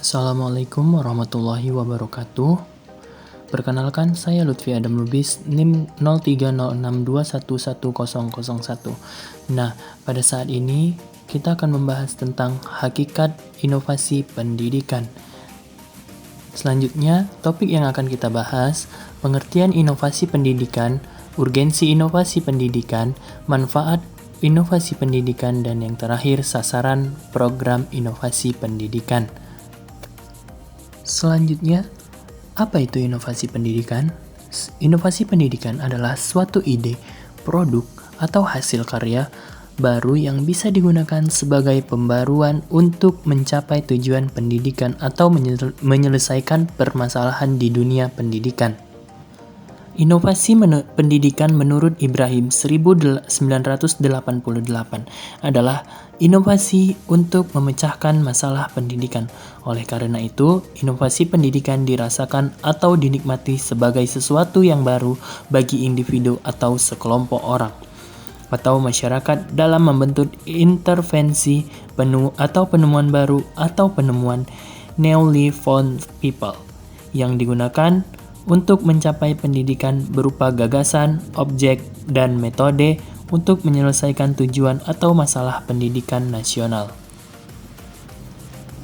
Assalamualaikum warahmatullahi wabarakatuh. Perkenalkan, saya Lutfi Adam Lubis, NIM 0306211101. Nah, pada saat ini kita akan membahas tentang hakikat inovasi pendidikan. Selanjutnya, topik yang akan kita bahas, pengertian inovasi pendidikan, urgensi inovasi pendidikan, manfaat inovasi pendidikan, dan yang terakhir, sasaran program inovasi pendidikan. Selanjutnya, apa itu inovasi pendidikan? Inovasi pendidikan adalah suatu ide, produk, atau hasil karya baru yang bisa digunakan sebagai pembaruan untuk mencapai tujuan pendidikan atau menyelesaikan permasalahan di dunia pendidikan. Inovasi pendidikan menurut Ibrahim 1988 adalah inovasi untuk memecahkan masalah pendidikan. Oleh karena itu, inovasi pendidikan dirasakan atau dinikmati sebagai sesuatu yang baru bagi individu atau sekelompok orang atau masyarakat dalam membentuk intervensi atau penemuan baru atau penemuan newly found people yang digunakan untuk mencapai pendidikan berupa gagasan, objek, dan metode untuk menyelesaikan tujuan atau masalah pendidikan nasional.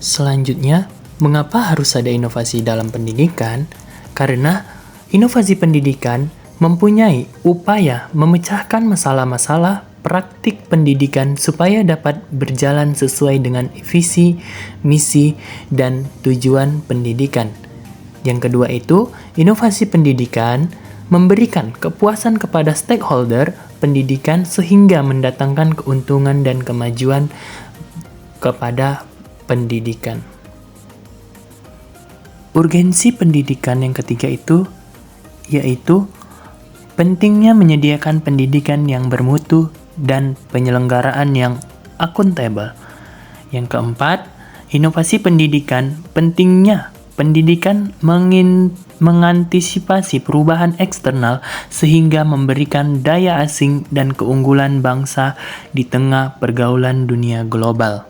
Selanjutnya, mengapa harus ada inovasi dalam pendidikan? Karena inovasi pendidikan mempunyai upaya memecahkan masalah-masalah praktik pendidikan supaya dapat berjalan sesuai dengan visi, misi, dan tujuan pendidikan. Yang kedua itu, inovasi pendidikan memberikan kepuasan kepada stakeholder pendidikan sehingga mendatangkan keuntungan dan kemajuan kepada pendidikan. Urgensi pendidikan yang ketiga itu yaitu pentingnya menyediakan pendidikan yang bermutu dan penyelenggaraan yang akuntabel. Yang keempat, inovasi pendidikan pentingnya pendidikan mengantisipasi perubahan eksternal sehingga memberikan daya asing dan keunggulan bangsa di tengah pergaulan dunia global.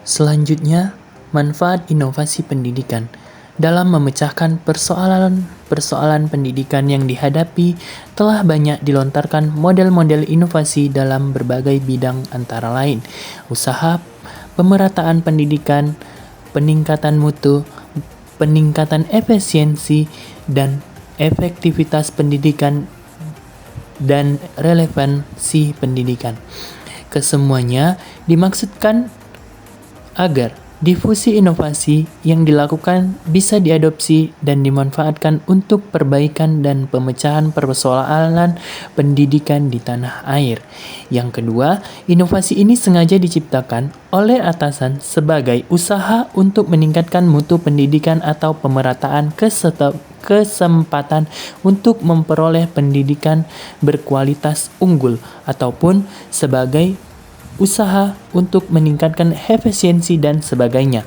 Selanjutnya, manfaat inovasi pendidikan. Dalam memecahkan persoalan pendidikan yang dihadapi, telah banyak dilontarkan model-model inovasi dalam berbagai bidang antara lain usaha, pemerataan pendidikan, peningkatan mutu, peningkatan efisiensi dan efektivitas pendidikan, dan relevansi pendidikan. Kesemuanya dimaksudkan agar difusi inovasi yang dilakukan bisa diadopsi dan dimanfaatkan untuk perbaikan dan pemecahan persoalan pendidikan di tanah air. Yang kedua, inovasi ini sengaja diciptakan oleh atasan sebagai usaha untuk meningkatkan mutu pendidikan atau pemerataan kesempatan untuk memperoleh pendidikan berkualitas unggul ataupun sebagai usaha untuk meningkatkan efisiensi dan sebagainya.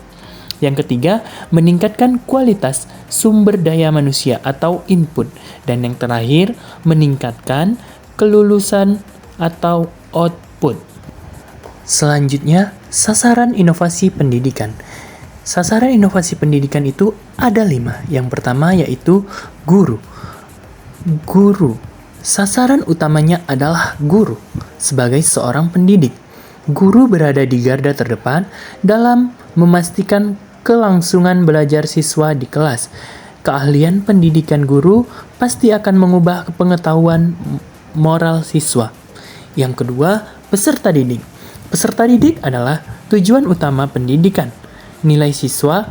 Yang ketiga, meningkatkan kualitas sumber daya manusia atau input. Dan yang terakhir, meningkatkan kelulusan atau output. Selanjutnya, sasaran inovasi pendidikan. Sasaran inovasi pendidikan itu ada 5. Yang pertama yaitu guru. Sasaran utamanya adalah guru sebagai seorang pendidik. Guru berada di garda terdepan dalam memastikan kelangsungan belajar siswa di kelas. Keahlian pendidikan guru pasti akan mengubah pengetahuan moral siswa. Yang kedua, peserta didik. Peserta didik adalah tujuan utama pendidikan. Nilai siswa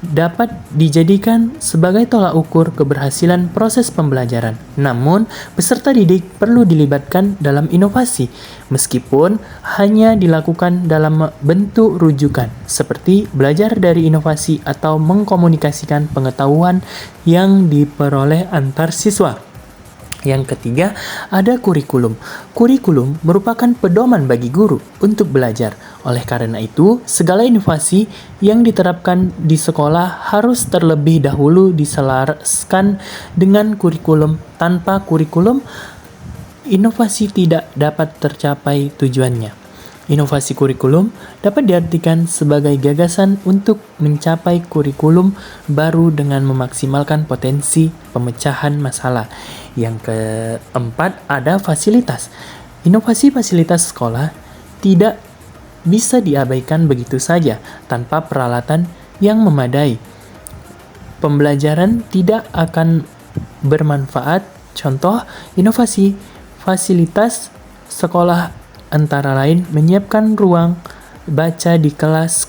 dapat dijadikan sebagai tolak ukur keberhasilan proses pembelajaran. Namun, peserta didik perlu dilibatkan dalam inovasi, meskipun hanya dilakukan dalam bentuk rujukan, seperti belajar dari inovasi atau mengkomunikasikan pengetahuan yang diperoleh antar siswa. Yang ketiga, ada kurikulum. Kurikulum merupakan pedoman bagi guru untuk belajar. Oleh karena itu, segala inovasi yang diterapkan di sekolah harus terlebih dahulu diselaraskan dengan kurikulum. Tanpa kurikulum, inovasi tidak dapat tercapai tujuannya. Inovasi kurikulum dapat diartikan sebagai gagasan untuk mencapai kurikulum baru dengan memaksimalkan potensi pemecahan masalah. Yang keempat, ada fasilitas. Inovasi fasilitas sekolah tidak bisa diabaikan begitu saja tanpa peralatan yang memadai. Pembelajaran tidak akan bermanfaat. Contoh, inovasi fasilitas sekolah antara lain menyiapkan ruang baca di kelas,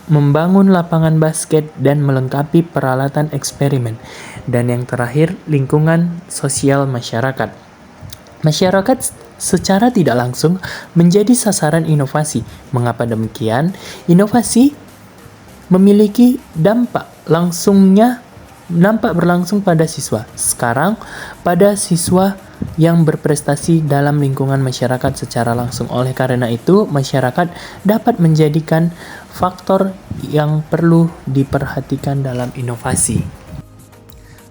membangun lapangan basket, dan melengkapi peralatan eksperimen. Dan yang terakhir, lingkungan sosial masyarakat. Masyarakat secara tidak langsung menjadi sasaran inovasi. Mengapa demikian? Inovasi memiliki nampak berlangsung pada siswa. Sekarang, pada siswa yang berprestasi dalam lingkungan masyarakat secara langsung. Oleh karena itu, masyarakat dapat menjadikan faktor yang perlu diperhatikan dalam inovasi.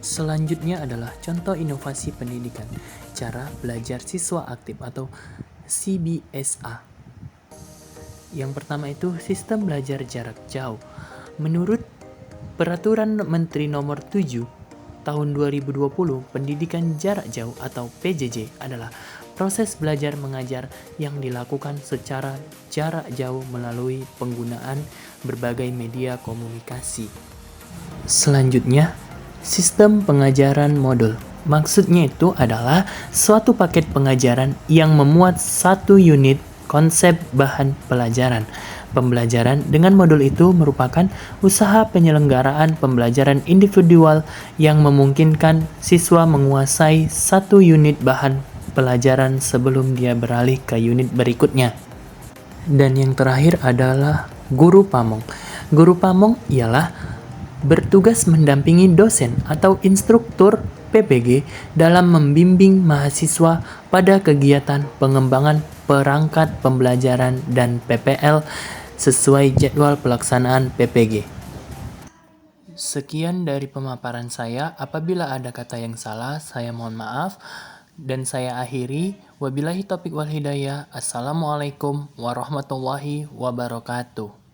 Selanjutnya adalah contoh inovasi pendidikan, cara belajar siswa aktif atau CBSA. Yang pertama itu sistem belajar jarak jauh. Menurut Peraturan Menteri Nomor 7 Tahun 2020, pendidikan jarak jauh atau PJJ adalah proses belajar mengajar yang dilakukan secara jarak jauh melalui penggunaan berbagai media komunikasi. Selanjutnya, sistem pengajaran modul. Maksudnya itu adalah suatu paket pengajaran yang memuat satu unit konsep bahan pelajaran. Pembelajaran dengan modul itu merupakan usaha penyelenggaraan pembelajaran individual yang memungkinkan siswa menguasai satu unit bahan pelajaran sebelum dia beralih ke unit berikutnya. Dan yang terakhir adalah guru pamong. Guru pamong ialah bertugas mendampingi dosen atau instruktur PPG dalam membimbing mahasiswa pada kegiatan pengembangan perangkat pembelajaran dan PPL sesuai jadwal pelaksanaan PPG. Sekian dari pemaparan saya. Apabila ada kata yang salah, saya mohon maaf. Dan saya akhiri. Wabillahi taufiq wal hidayah. Assalamualaikum warahmatullahi wabarakatuh.